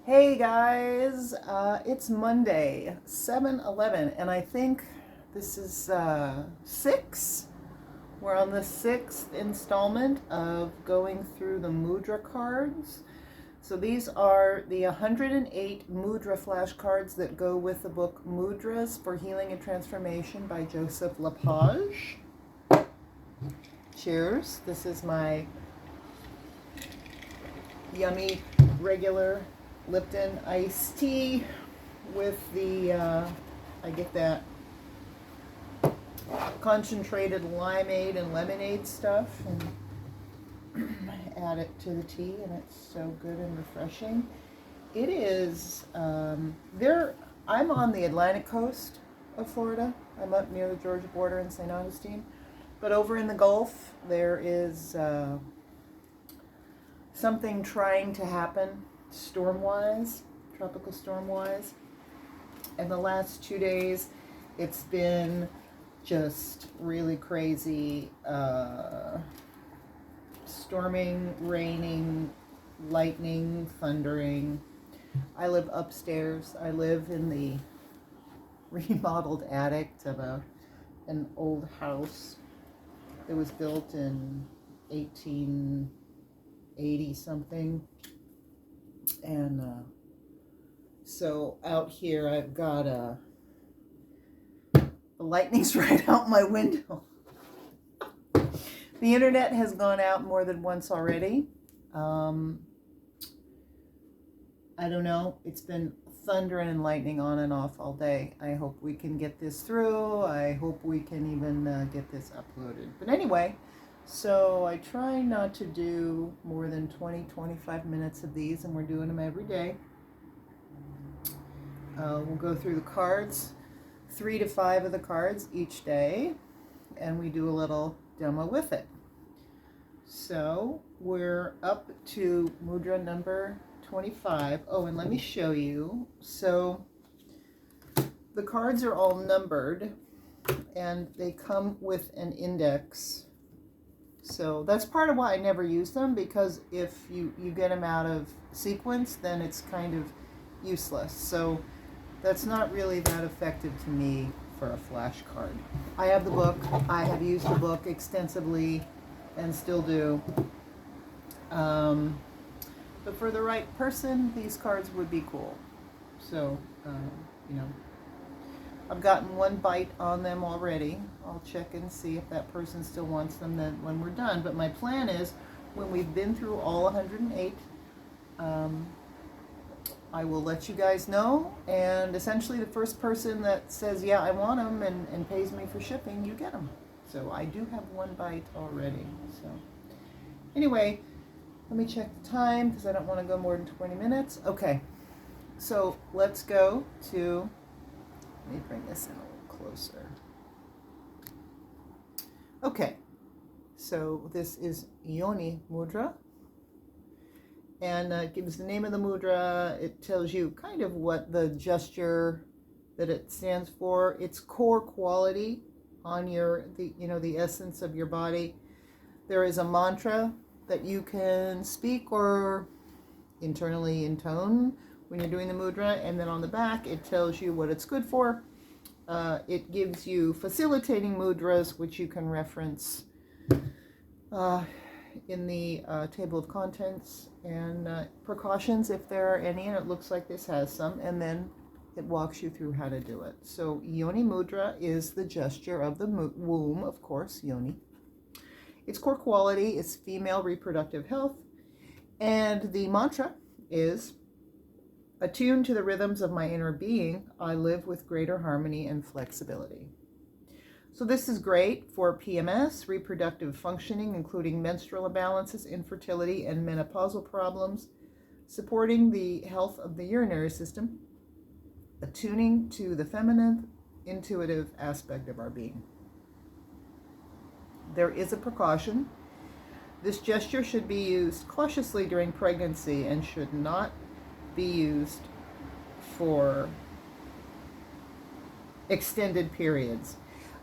Hey guys, it's Monday, 7/11, and I think this is 6. We're on the 6th installment of going through the Mudra cards. So these are the 108 Mudra flashcards that go with the book Mudras for Healing and Transformation by Joseph LePage. Cheers. This is my yummy regular Lipton iced tea with the, I get that concentrated limeade and lemonade stuff and add it to the tea, and it's so good and refreshing. It is, I'm on the Atlantic coast of Florida. I'm up near the Georgia border in St. Augustine. But over in the Gulf, there is something trying to happen storm-wise, tropical storm-wise. And the last 2 days, it's been just really crazy. Storming, raining, lightning, thundering. I live upstairs. I live in the remodeled attic of an old house that was built in 1880 something. And so out here I've got the lightning's right out my window. The internet has gone out more than once already. I don't know. It's been thundering and lightning on and off all day. I hope we can get this through. I hope we can even get this uploaded. But anyway, so I try not to do more than 20-25 minutes of these, and we're doing them every day. We'll go through the cards, 3 to 5 of the cards each day, and we do a little demo with it. So we're up to Mudra number 25. Oh, and let me show you. So the cards are all numbered, and they come with an index. So that's part of why I never use them, because if you get them out of sequence, then it's kind of useless. So that's not really that effective to me for a flashcard. I have the book. I have used the book extensively and still do. But for the right person, these cards would be cool. So, I've gotten one bite on them already. I'll check and see if that person still wants them then when we're done. But my plan is, when we've been through all 108, I will let you guys know. And essentially the first person that says, yeah, I want them and pays me for shipping, you get them. So I do have one bite already. So anyway, let me check the time because I don't want to go more than 20 minutes. Okay, so let's go to... Let me bring this in a little closer. Okay, so this is Yoni Mudra, and it gives the name of the mudra. It tells you kind of what the gesture that it stands for, its core quality on the essence of your body. There is a mantra that you can speak or internally intone when you're doing the mudra, and then on the back it tells you what it's good for. It gives you facilitating mudras, which you can reference in the table of contents, and precautions if there are any, and it looks like this has some, and then it walks you through how to do it. So Yoni Mudra is the gesture of the womb, of course, Yoni. Its core quality is female reproductive health, and the mantra is, attuned to the rhythms of my inner being, I live with greater harmony and flexibility. So this is great for PMS, reproductive functioning, including menstrual imbalances, infertility, and menopausal problems, supporting the health of the urinary system, attuning to the feminine, intuitive aspect of our being. There is a precaution. This gesture should be used cautiously during pregnancy and should not be used for extended periods.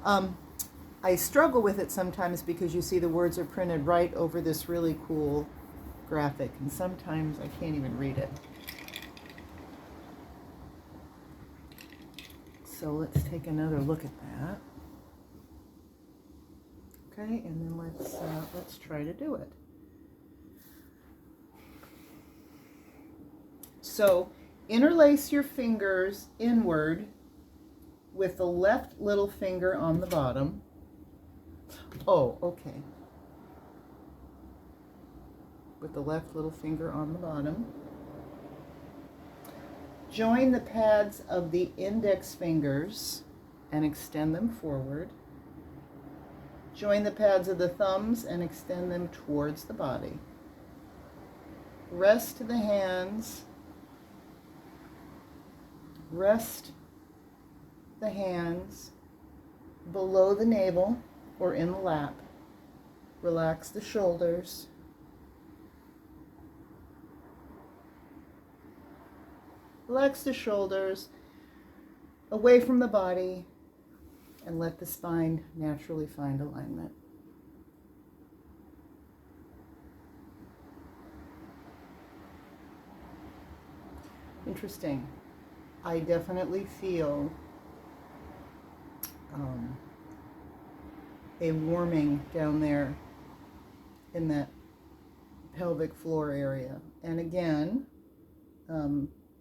I struggle with it sometimes because you see the words are printed right over this really cool graphic, and sometimes I can't even read it. So let's take another look at that. Okay, and then let's try to do it. So interlace your fingers inward with the left little finger on the bottom. Oh, okay. With the left little finger on the bottom. Join the pads of the index fingers and extend them forward. Join the pads of the thumbs and extend them towards the body. Rest the hands below the navel or in the lap. Relax the shoulders. Relax the shoulders away from the body and let the spine naturally find alignment. Interesting. I definitely feel a warming down there in that pelvic floor area. And again,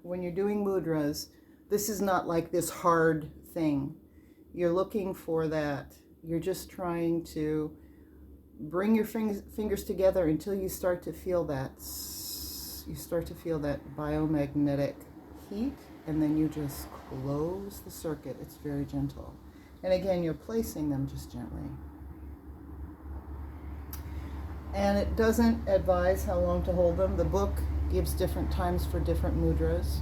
when you're doing mudras, this is not like this hard thing. You're looking for that. You're just trying to bring your fingers together until you start to feel that. You start to feel that biomagnetic heat, and then you just close the circuit. It's very gentle. And again, you're placing them just gently. And it doesn't advise how long to hold them. The book gives different times for different mudras.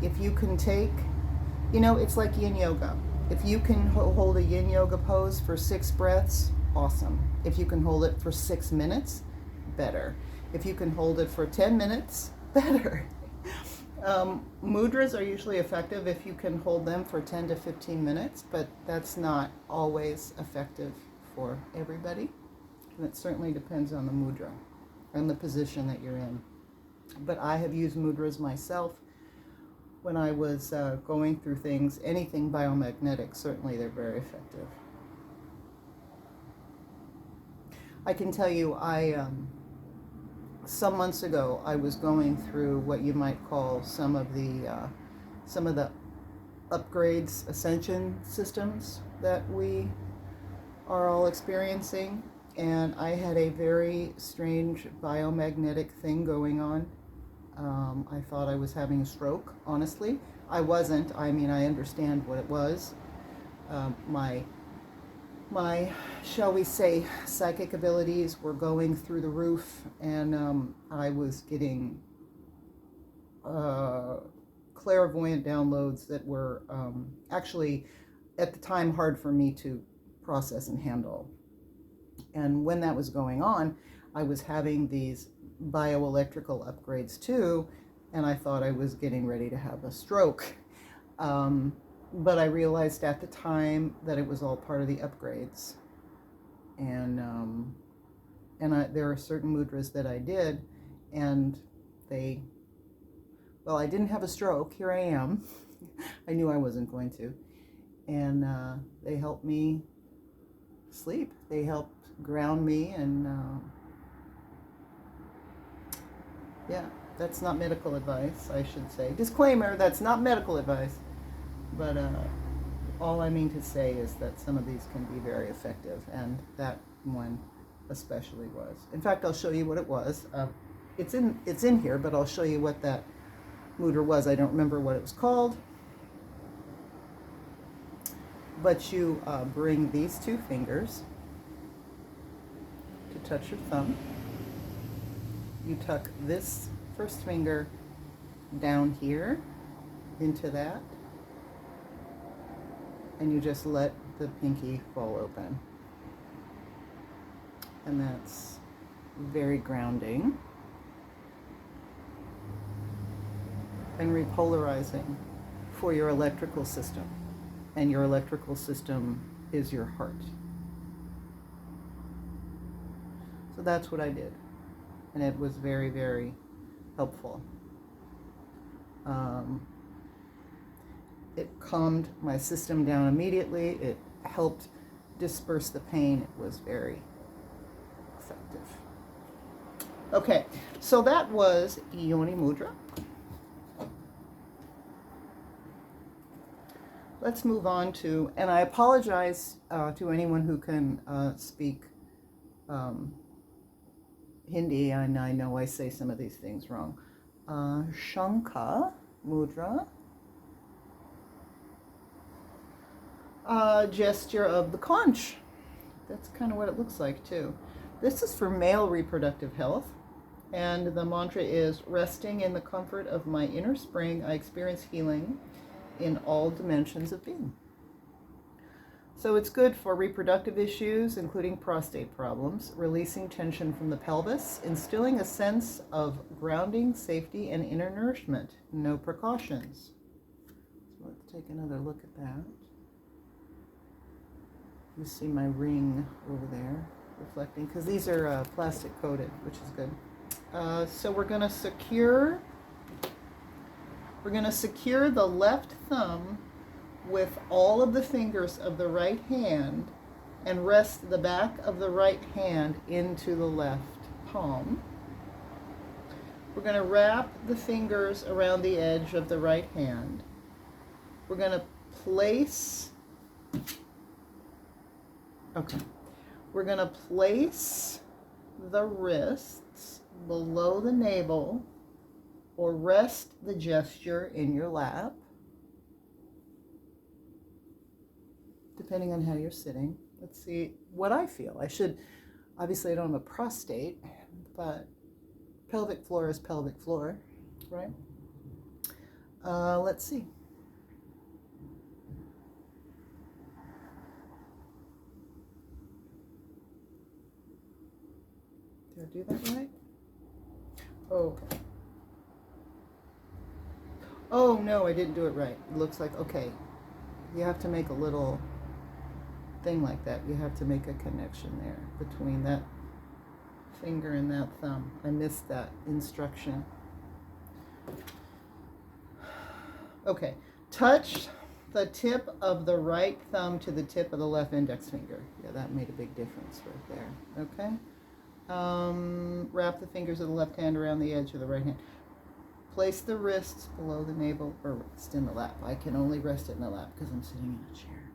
If you can take, it's like yin yoga. If you can hold a yin yoga pose for 6 breaths, awesome. If you can hold it for 6 minutes, better. If you can hold it for 10 minutes, better. Mudras are usually effective if you can hold them for 10 to 15 minutes, but that's not always effective for everybody. And it certainly depends on the mudra and the position that you're in. But I have used mudras myself when I was going through things, anything biomagnetic. Certainly they're very effective. I can tell you, some months ago, I was going through what you might call some of the upgrades, ascension systems that we are all experiencing, and I had a very strange biomagnetic thing going on. I thought I was having a stroke. Honestly, I wasn't. I mean, I understand what it was. My, shall we say, psychic abilities were going through the roof, and I was getting clairvoyant downloads that were actually, at the time, hard for me to process and handle. And when that was going on, I was having these bioelectrical upgrades too, and I thought I was getting ready to have a stroke. But I realized at the time that it was all part of the upgrades. And there are certain mudras that I did, and I didn't have a stroke. Here I am. I knew I wasn't going to. And they helped me sleep. They helped ground me, and that's not medical advice, I should say. Disclaimer, that's not medical advice. But all I mean to say is that some of these can be very effective, and that one especially was. In fact, I'll show you what it was. It's in here, but I'll show you what that mudra was. I don't remember what it was called. But you bring these 2 fingers to touch your thumb. You tuck this first finger down here into that, and you just let the pinky fall open. And that's very grounding and repolarizing for your electrical system. And your electrical system is your heart. So that's what I did. And it was very, very helpful. It calmed my system down immediately. It helped disperse the pain. It was very effective. Okay, so that was Yoni Mudra. Let's move on to, and I apologize to anyone who can speak Hindi, and I know I say some of these things wrong. Shankha Mudra. Gesture of the conch. That's kind of what it looks like too. This is for male reproductive health, and the mantra is, resting in the comfort of my inner spring, I experience healing in all dimensions of being. So it's good for reproductive issues, including prostate problems, releasing tension from the pelvis, instilling a sense of grounding, safety, and inner nourishment. No precautions. So let's take another look at that. You see my ring over there reflecting, because these are plastic coated, which is good. So we're going to secure the left thumb with all of the fingers of the right hand and rest the back of the right hand into the left palm. We're going to wrap the fingers around the edge of the right hand. We're going to place the wrists below the navel, or rest the gesture in your lap, depending on how you're sitting. Let's see what I feel. Obviously I don't have a prostate, but pelvic floor is pelvic floor, right? Let's see. Did I do that right? Oh. Oh, no, I didn't do it right. It looks like, okay, you have to make a little thing like that. You have to make a connection there between that finger and that thumb. I missed that instruction. Okay, touch the tip of the right thumb to the tip of the left index finger. Yeah, that made a big difference right there. Okay. Wrap the fingers of the left hand around the edge of the right hand. Place the wrists below the navel, or rest in the lap. I can only rest it in the lap because I'm sitting in a chair.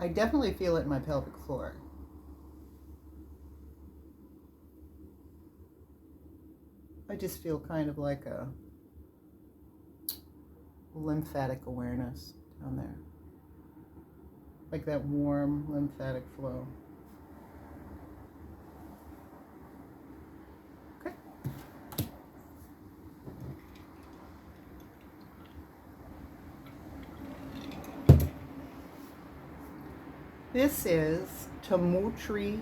I definitely feel it in my pelvic floor. I just feel kind of like a lymphatic awareness down there. Like that warm lymphatic flow. Okay. This is Tremutri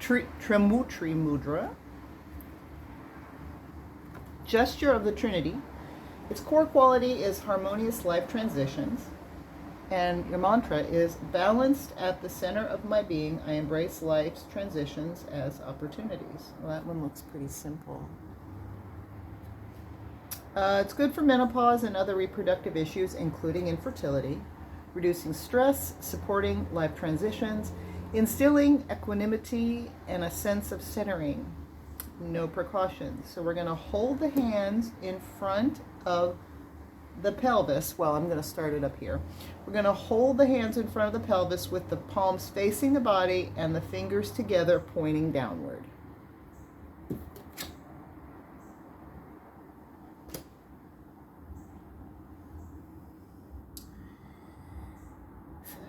Mudra, gesture of the Trinity. Its core quality is harmonious life transitions, and your mantra is, balanced at the center of my being, I embrace life's transitions as opportunities. Well, that one looks pretty simple. It's good for menopause and other reproductive issues, including infertility, reducing stress, supporting life transitions, instilling equanimity and a sense of centering. No precautions. So we're going to hold the hands in front of the pelvis. Well, I'm going to start it up here. We're going to hold the hands in front of the pelvis with the palms facing the body and the fingers together pointing downward.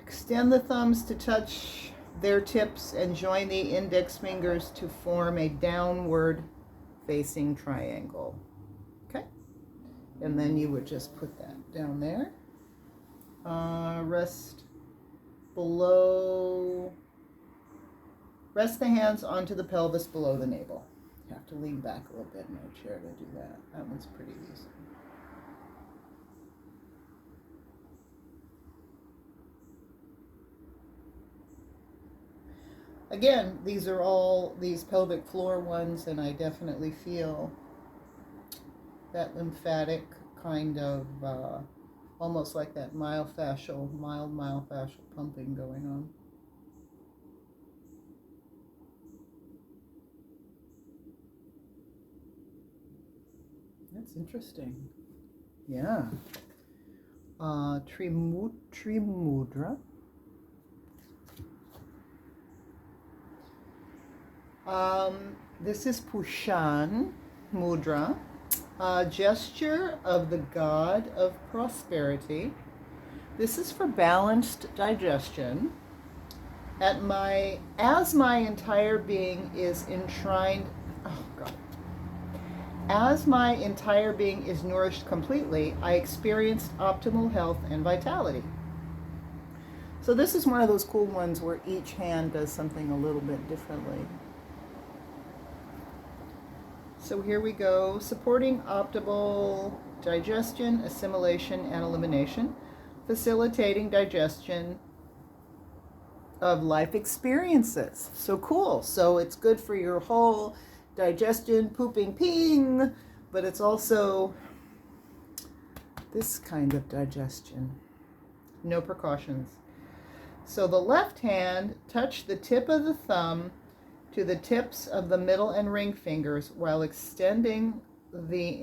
Extend the thumbs to touch their tips and join the index fingers to form a downward facing triangle. Okay? And then you would just put that down there. Rest the hands onto the pelvis below the navel. You have to lean back a little bit in your chair to do that. That one's pretty easy. Again, these are all these pelvic floor ones, and I definitely feel that lymphatic kind of almost like that mild myofascial pumping going on. That's interesting. Yeah. Tree Mudra. This is Pushan Mudra, a gesture of the god of prosperity. This is for balanced digestion. As my entire being is enshrined, oh God. As my entire being is nourished completely, I experienced optimal health and vitality. So this is one of those cool ones where each hand does something a little bit differently. So here we go, supporting optimal digestion, assimilation, and elimination, facilitating digestion of life experiences. So cool. So it's good for your whole digestion, pooping, peeing, but it's also this kind of digestion. No precautions. So the left hand, touch the tip of the thumb to the tips of the middle and ring fingers while extending the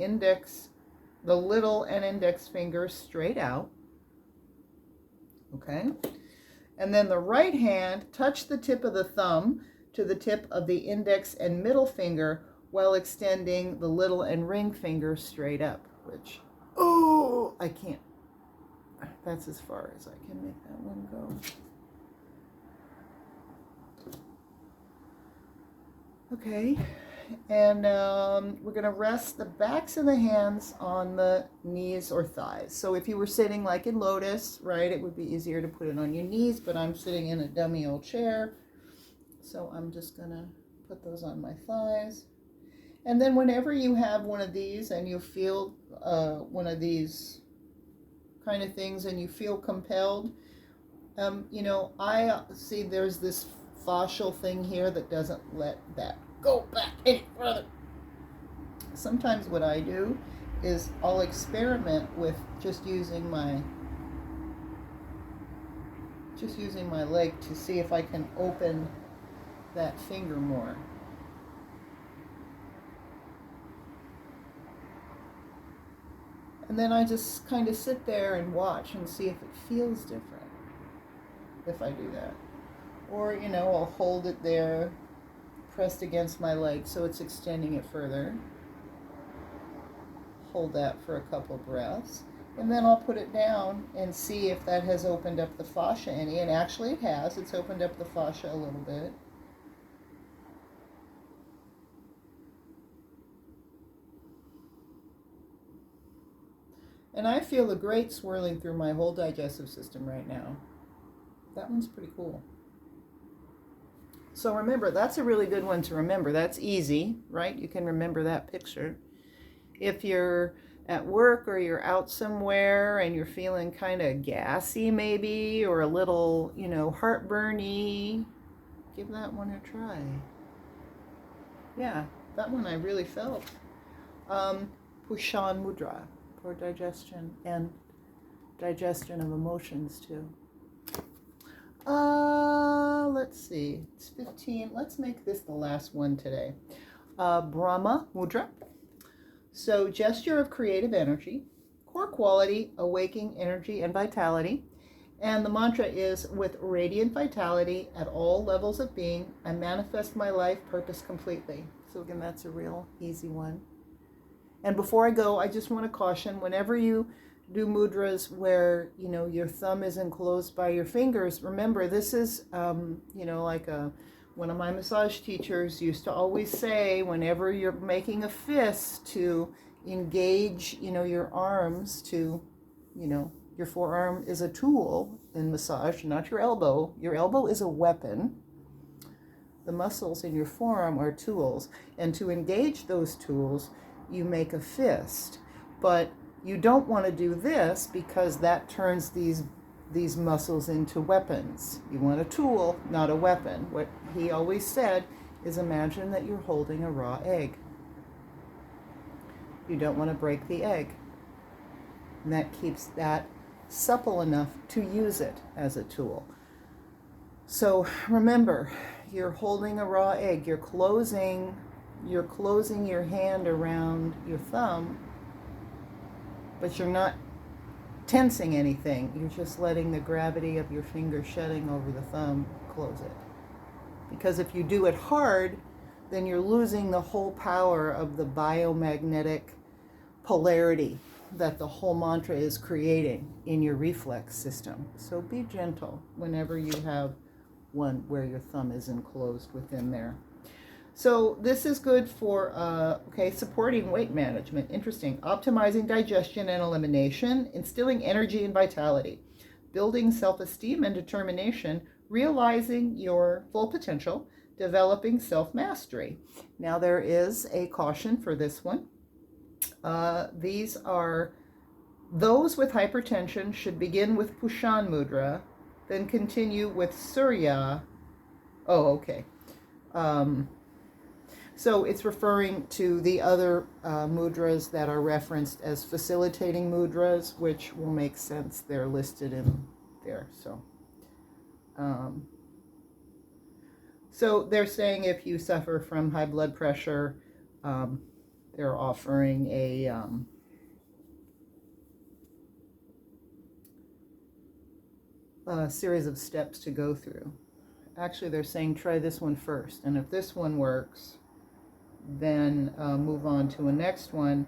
little and index fingers straight out. Okay. And then the right hand, touch the tip of the thumb to the tip of the index and middle finger while extending the little and ring finger straight up, which, oh, I can't. That's as far as I can make that one go. Okay, and we're going to rest the backs of the hands on the knees or thighs. So if you were sitting like in lotus, right, it would be easier to put it on your knees, but I'm sitting in a dummy old chair. So I'm just going to put those on my thighs. And then whenever you have one of these and you feel one of these kind of things and you feel compelled, I see there's this fascial thing here that doesn't let that go back any further. Sometimes what I do is I'll experiment with just using my leg to see if I can open that finger more. And then I just kind of sit there and watch and see if it feels different if I do that. Or, I'll hold it there, pressed against my leg so it's extending it further. Hold that for a couple breaths. And then I'll put it down and see if that has opened up the fascia any. And actually it has. It's opened up the fascia a little bit. And I feel a great swirling through my whole digestive system right now. That one's pretty cool. So remember, that's a really good one to remember. That's easy, right? You can remember that picture. If you're at work or you're out somewhere and you're feeling kind of gassy maybe, or a little, heartburny, give that one a try. Yeah, that one I really felt. Pushan Mudra for digestion and digestion of emotions too. Let's see, it's 15. Let's make this the last one today. Brahma Mudra. So gesture of creative energy, core quality, awakening energy and vitality. And the mantra is, with radiant vitality at all levels of being, I manifest my life purpose completely. So again, that's a real easy one. And before I go, I just want to caution, whenever you do mudras where, your thumb is enclosed by your fingers, remember this is, one of my massage teachers used to always say, whenever you're making a fist, to engage, your arms to, your forearm is a tool in massage, not your elbow. Your elbow is a weapon. The muscles in your forearm are tools. And to engage those tools, you make a fist. But you don't want to do this because that turns these muscles into weapons. You want a tool, not a weapon. What he always said is, imagine that you're holding a raw egg. You don't want to break the egg. And that keeps that supple enough to use it as a tool. So remember, you're holding a raw egg. You're closing your hand around your thumb, but you're not tensing anything. You're just letting the gravity of your finger shedding over the thumb close it. Because if you do it hard, then you're losing the whole power of the biomagnetic polarity that the whole mantra is creating in your reflex system. So be gentle whenever you have one where your thumb is enclosed within there. So this is good for, supporting weight management. Interesting. Optimizing digestion and elimination, instilling energy and vitality, building self-esteem and determination, realizing your full potential, developing self-mastery. Now there is a caution for this one. These are, those with hypertension should begin with Pushan Mudra, then continue with Surya. Oh, okay. So it's referring to the other mudras that are referenced as facilitating mudras, which will make sense. They're listed in there. So they're saying if you suffer from high blood pressure, they're offering a series of steps to go through. Actually, they're saying try this one first, and if this one works, then move on to a next one,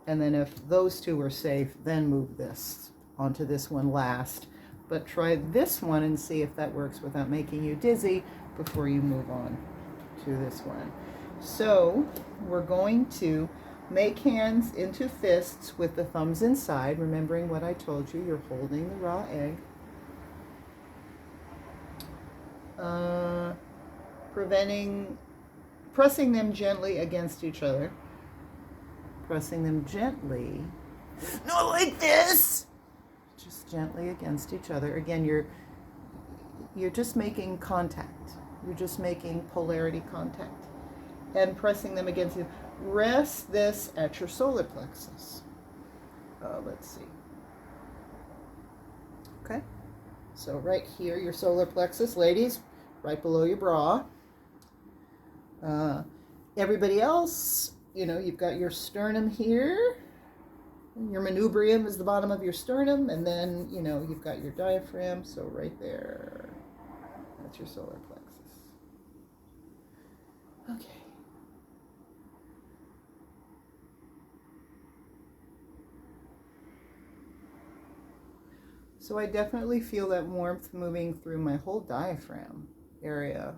and then if those two are safe, then move this onto this one last. But try this one and see if that works without making you dizzy before you move on to this one. So we're going to make hands into fists with the thumbs inside, remembering what I told you. You're holding the raw egg. Pressing them gently against each other. Pressing them gently. Not like this! Just gently against each other. Again, you're just making contact. You're just making polarity contact. And pressing them against you. Rest this at your solar plexus. Let's see. Okay. So right here, your solar plexus, ladies, right below your bra. Everybody else, you've got your sternum here. Your manubrium is the bottom of your sternum, and then, you've got your diaphragm. So right there, that's your solar plexus. Okay. So I definitely feel that warmth moving through my whole diaphragm area.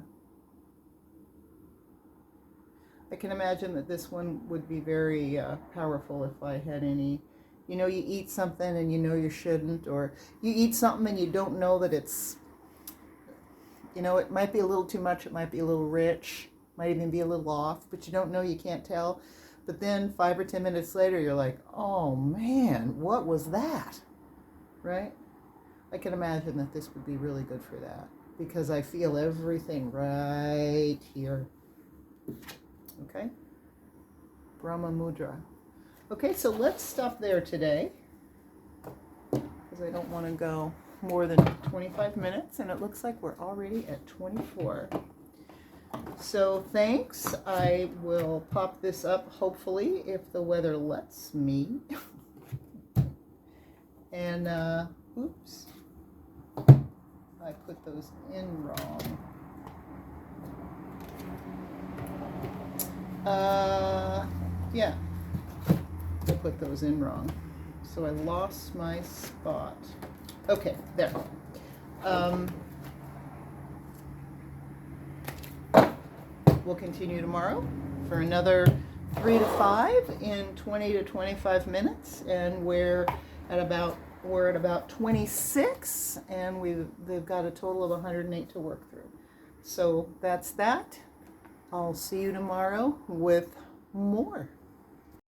I can imagine that this one would be very powerful if I had any, you eat something and you shouldn't, or you eat something and you don't know that it's, it might be a little too much, it might be a little rich, might even be a little off, but you don't know, you can't tell. But then 5 or 10 minutes later, you're like, oh man, what was that? Right? I can imagine that this would be really good for that, because I feel everything right here. Okay? Brahma Mudra. Okay, so let's stop there today, because I don't want to go more than 25 minutes, and it looks like we're already at 24. So thanks. I will pop this up, hopefully, if the weather lets me. And, oops. I put those in wrong. Yeah, I put those in wrong. So I lost my spot. Okay, there. We'll continue tomorrow for another 3 to 5 in 20 to 25 minutes, and we're at about 26, and they've got a total of 108 to work through. So that's that. I'll see you tomorrow with more.